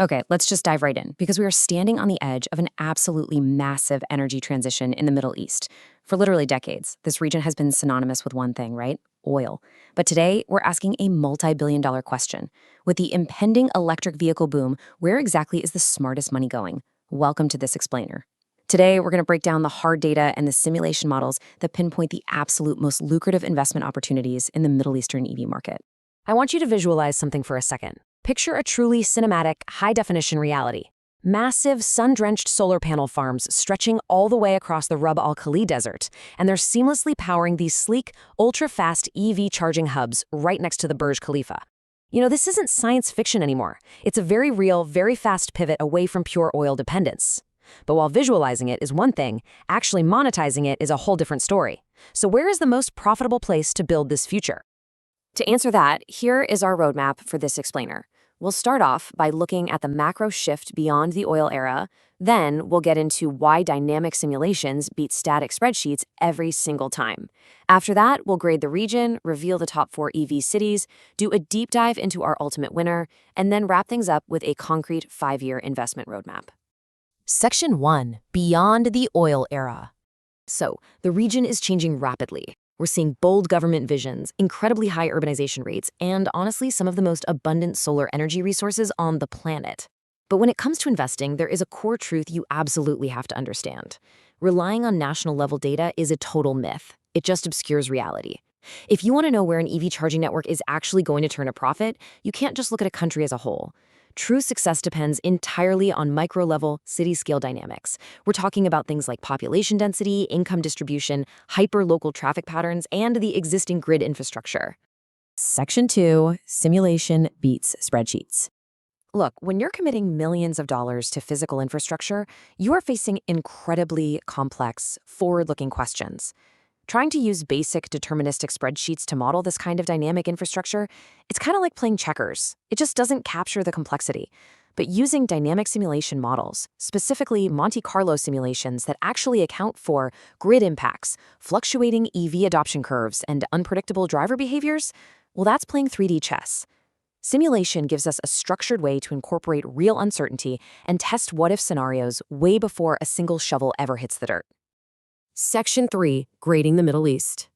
Okay, let's just dive right in because we are standing on the edge of an absolutely massive energy transition in the Middle East. For literally decades, this region has been synonymous with one thing, right? Oil. But today, we're asking a multi-billion-dollar question. With the impending electric vehicle boom, where exactly is the smartest money going? Welcome to This Explainer. Today, we're going to break down the hard data and the simulation models that pinpoint the absolute most lucrative investment opportunities in the Middle Eastern EV market. I want you to visualize something for a second. Picture a truly cinematic, high-definition reality. Massive, sun-drenched solar panel farms stretching all the way across the Rub al Khali Desert, and they're seamlessly powering these sleek, ultra-fast EV charging hubs right next to the Burj Khalifa. This isn't science fiction anymore. It's a very real, very fast pivot away from pure oil dependence. But while visualizing it is one thing, actually monetizing it is a whole different story. So where is the most profitable place to build this future? To answer that, here is our roadmap for This Explainer. We'll start off by looking at the macro shift beyond the oil era. Then we'll get into why dynamic simulations beat static spreadsheets every single time. After that, we'll grade the region, reveal the top 4 EV cities, do a deep dive into our ultimate winner, and then wrap things up with a concrete 5-year investment roadmap. Section 1. Beyond the oil era. So, the region is changing rapidly. We're seeing bold government visions, incredibly high urbanization rates, and honestly, some of the most abundant solar energy resources on the planet. But when it comes to investing, there is a core truth you absolutely have to understand. Relying on national-level data is a total myth. It just obscures reality. If you want to know where an EV charging network is actually going to turn a profit, you can't just look at a country as a whole. True success depends entirely on micro-level, city-scale dynamics. We're talking about things like population density, income distribution, hyper-local traffic patterns, and the existing grid infrastructure. Section 2. Simulation beats spreadsheets. Look, when you're committing millions of dollars to physical infrastructure, you are facing incredibly complex, forward-looking questions. Trying to use basic deterministic spreadsheets to model this kind of dynamic infrastructure, it's kind of like playing checkers. It just doesn't capture the complexity. But using dynamic simulation models, specifically Monte Carlo simulations that actually account for grid impacts, fluctuating EV adoption curves, and unpredictable driver behaviors, well, that's playing 3D chess. Simulation gives us a structured way to incorporate real uncertainty and test what-if scenarios way before a single shovel ever hits the dirt. Section 3. Grading the Middle East.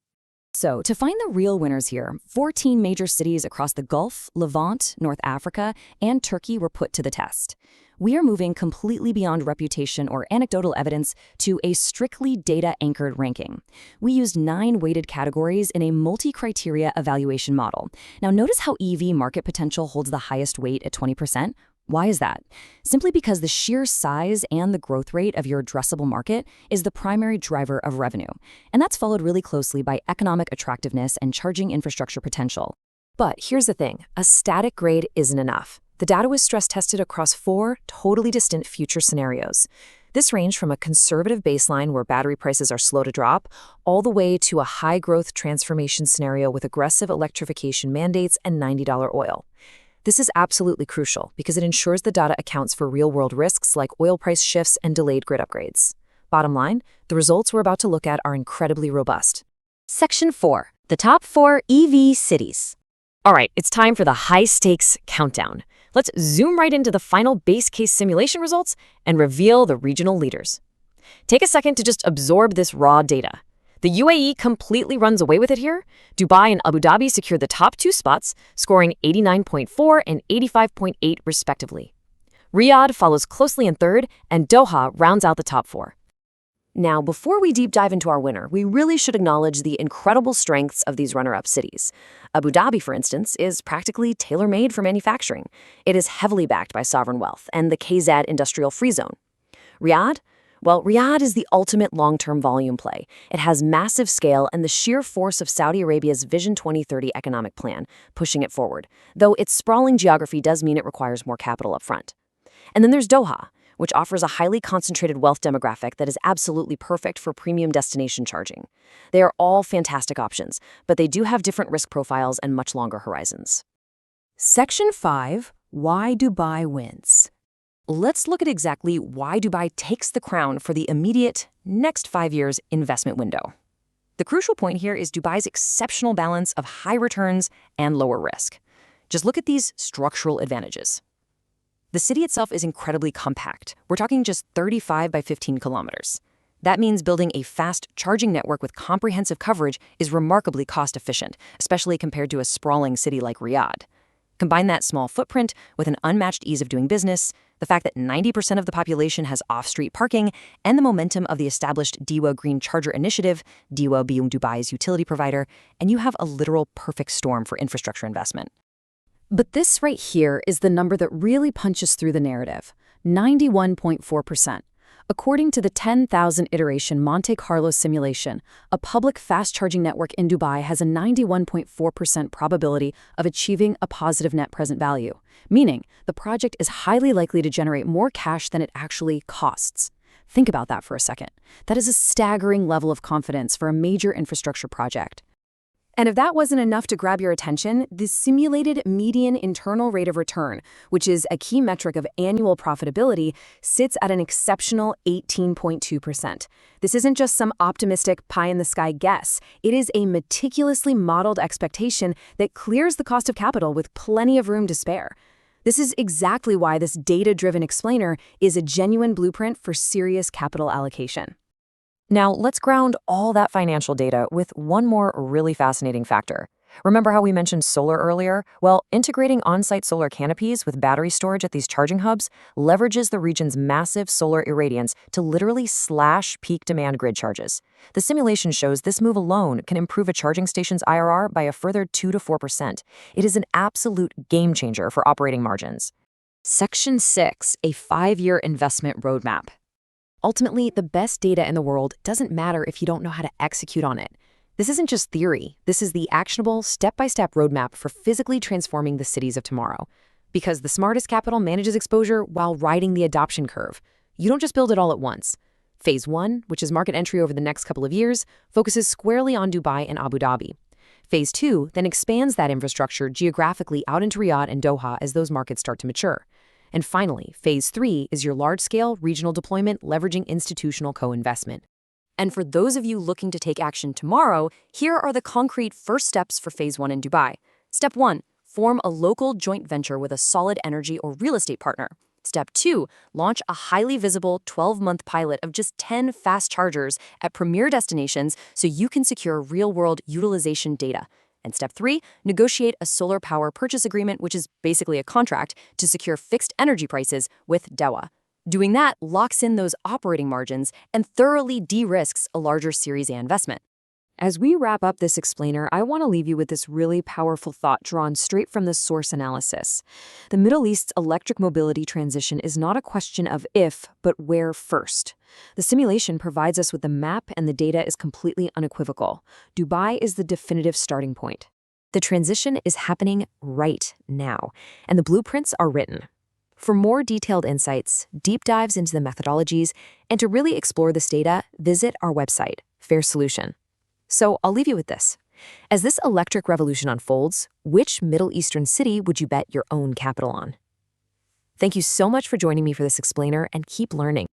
So, to find the real winners here, 14 major cities across the Gulf, Levant, North Africa, and Turkey were put to the test. We are moving completely beyond reputation or anecdotal evidence to a strictly data-anchored ranking. We used 9 weighted categories in a multi-criteria evaluation model. Now, notice how EV market potential holds the highest weight at 20%. Why is that? Simply because the sheer size and the growth rate of your addressable market is the primary driver of revenue, and that's followed really closely by economic attractiveness and charging infrastructure potential. But here's the thing, a static grade isn't enough. The data was stress-tested across 4 totally distinct future scenarios. This ranged from a conservative baseline where battery prices are slow to drop, all the way to a high-growth transformation scenario with aggressive electrification mandates and $90 oil. This is absolutely crucial because it ensures the data accounts for real-world risks like oil price shifts and delayed grid upgrades. Bottom line, the results we're about to look at are incredibly robust. Section 4. The top 4 EV cities. All right, it's time for the high-stakes countdown. Let's zoom right into the final base case simulation results and reveal the regional leaders. Take a second to just absorb this raw data. The UAE completely runs away with it here. Dubai and Abu Dhabi secured the top 2 spots, scoring 89.4 and 85.8 respectively. Riyadh follows closely in third, and Doha rounds out the top 4. Now, before we deep dive into our winner, we really should acknowledge the incredible strengths of these runner-up cities. Abu Dhabi, for instance, is practically tailor-made for manufacturing. It is heavily backed by sovereign wealth and the KZ industrial free zone. Riyadh? Well, Riyadh is the ultimate long-term volume play. It has massive scale and the sheer force of Saudi Arabia's Vision 2030 economic plan, pushing it forward, though its sprawling geography does mean it requires more capital up front. And then there's Doha, which offers a highly concentrated wealth demographic that is absolutely perfect for premium destination charging. They are all fantastic options, but they do have different risk profiles and much longer horizons. Section 5. Why Dubai wins. Let's look at exactly why Dubai takes the crown for the immediate, next 5 years investment window. The crucial point here is Dubai's exceptional balance of high returns and lower risk. Just look at these structural advantages. The city itself is incredibly compact. We're talking just 35 by 15 kilometers. That means building a fast charging network with comprehensive coverage is remarkably cost-efficient, especially compared to a sprawling city like Riyadh. Combine that small footprint with an unmatched ease of doing business, the fact that 90% of the population has off-street parking, and the momentum of the established DEWA Green Charger Initiative, DEWA being Dubai's utility provider, and you have a literal perfect storm for infrastructure investment. But this right here is the number that really punches through the narrative, 91.4%. According to the 10,000 iteration Monte Carlo simulation, a public fast-charging network in Dubai has a 91.4% probability of achieving a positive net present value, meaning the project is highly likely to generate more cash than it actually costs. Think about that for a second. That is a staggering level of confidence for a major infrastructure project. And if that wasn't enough to grab your attention, the simulated median internal rate of return, which is a key metric of annual profitability, sits at an exceptional 18.2%. This isn't just some optimistic pie-in-the-sky guess. It is a meticulously modeled expectation that clears the cost of capital with plenty of room to spare. This is exactly why this data-driven explainer is a genuine blueprint for serious capital allocation. Now, let's ground all that financial data with one more really fascinating factor. Remember how we mentioned solar earlier? Well, integrating on-site solar canopies with battery storage at these charging hubs leverages the region's massive solar irradiance to literally slash peak demand grid charges. The simulation shows this move alone can improve a charging station's IRR by a further 2 to 4%. It is an absolute game changer for operating margins. Section 6, a 5-year investment roadmap. Ultimately, the best data in the world doesn't matter if you don't know how to execute on it. This isn't just theory. This is the actionable, step-by-step roadmap for physically transforming the cities of tomorrow. Because the smartest capital manages exposure while riding the adoption curve. You don't just build it all at once. Phase 1, which is market entry over the next couple of years, focuses squarely on Dubai and Abu Dhabi. Phase 2 then expands that infrastructure geographically out into Riyadh and Doha as those markets start to mature. And finally, Phase 3 is your large-scale regional deployment leveraging institutional co-investment. And for those of you looking to take action tomorrow, here are the concrete first steps for Phase 1 in Dubai. Step 1, form a local joint venture with a solid energy or real estate partner. Step 2, launch a highly visible 12-month pilot of just 10 fast chargers at premier destinations so you can secure real-world utilization data. And step 3, negotiate a solar power purchase agreement, which is basically a contract, to secure fixed energy prices with DEWA. Doing that locks in those operating margins and thoroughly de-risks a larger Series A investment. As we wrap up this explainer, I want to leave you with this really powerful thought drawn straight from the source analysis. The Middle East's electric mobility transition is not a question of if, but where first. The simulation provides us with the map, and the data is completely unequivocal. Dubai is the definitive starting point. The transition is happening right now, and the blueprints are written. For more detailed insights, deep dives into the methodologies, and to really explore this data, visit our website, Fair Solution. So I'll leave you with this. As this electric revolution unfolds, which Middle Eastern city would you bet your own capital on? Thank you so much for joining me for this explainer, and keep learning.